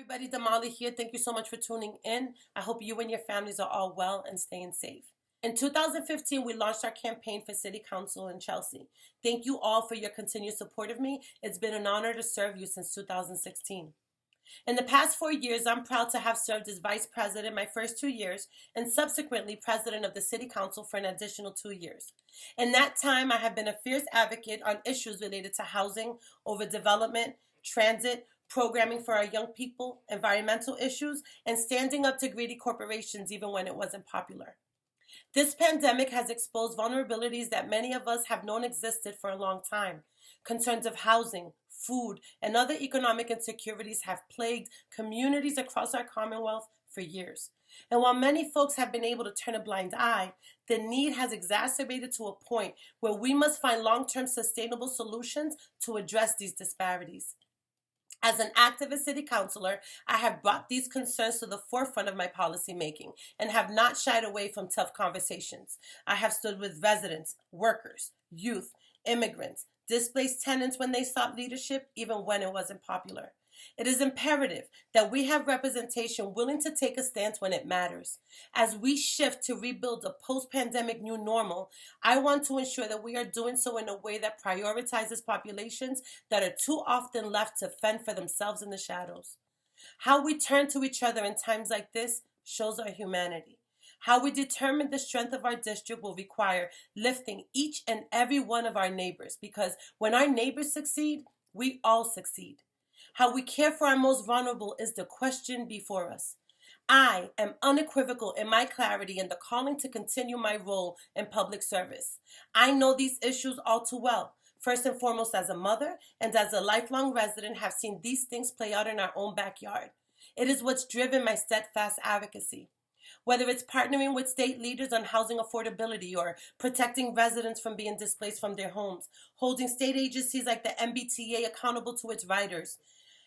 everybody, Damali here. Thank you so much for tuning in. I hope you and your families are all well and staying safe. In 2015, we launched our campaign for City Council in Chelsea. Thank you all for your continued support of me. It's been an honor to serve you since 2016. In the past 4 years, I'm proud to have served as Vice President my first 2 years and subsequently President of the City Council for an additional 2 years. In that time, I have been a fierce advocate on issues related to housing, overdevelopment, transit, programming for our young people, environmental issues, and standing up to greedy corporations even when it wasn't popular. This pandemic has exposed vulnerabilities that many of us have known existed for a long time. Concerns of housing, food, and other economic insecurities have plagued communities across our Commonwealth for years. And while many folks have been able to turn a blind eye, the need has exacerbated to a point where we must find long-term sustainable solutions to address these disparities. As an activist city councilor, I have brought these concerns to the forefront of my policymaking and have not shied away from tough conversations. I have stood with residents, workers, youth, immigrants, displaced tenants when they sought leadership, even when it wasn't popular. It is imperative that we have representation willing to take a stance when it matters. As we shift to rebuild a post-pandemic new normal, I want to ensure that we are doing so in a way that prioritizes populations that are too often left to fend for themselves in the shadows. How we turn to each other in times like this shows our humanity. How we determine the strength of our district will require lifting each and every one of our neighbors, because when our neighbors succeed, we all succeed. How we care for our most vulnerable is the question before us. I am unequivocal in my clarity and the calling to continue my role in public service. I know these issues all too well. First and foremost, as a mother and as a lifelong resident, have seen these things play out in our own backyard. It is what's driven my steadfast advocacy. Whether it's partnering with state leaders on housing affordability or protecting residents from being displaced from their homes, holding state agencies like the MBTA accountable to its riders,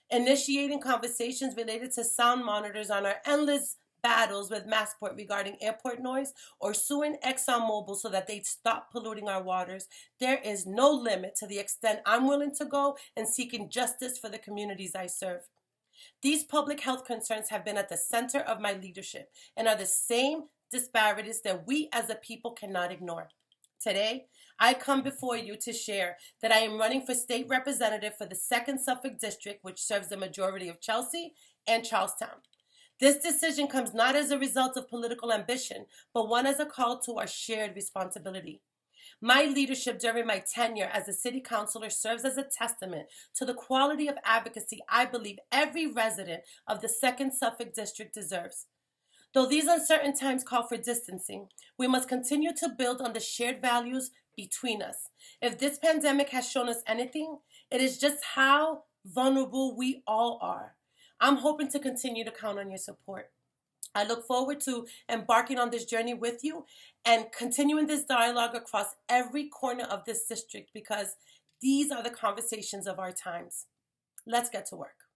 initiating conversations related to sound monitors on our endless battles with Massport regarding airport noise, or suing ExxonMobil so that they stop polluting our waters, there is no limit to the extent I'm willing to go in seeking justice for the communities I serve. These public health concerns have been at the center of my leadership and are the same disparities that we as a people cannot ignore. Today, I come before you to share that I am running for state representative for the 2nd Suffolk District, which serves the majority of Chelsea and Charlestown. This decision comes not as a result of political ambition, but one as a call to our shared responsibility. My leadership during my tenure as a city councilor serves as a testament to the quality of advocacy I believe every resident of the 2nd Suffolk District deserves. Though these uncertain times call for distancing, we must continue to build on the shared values between us. If this pandemic has shown us anything, it is just how vulnerable we all are. I'm hoping to continue to count on your support. I look forward to embarking on this journey with you and continuing this dialogue across every corner of this district, because these are the conversations of our times. Let's get to work.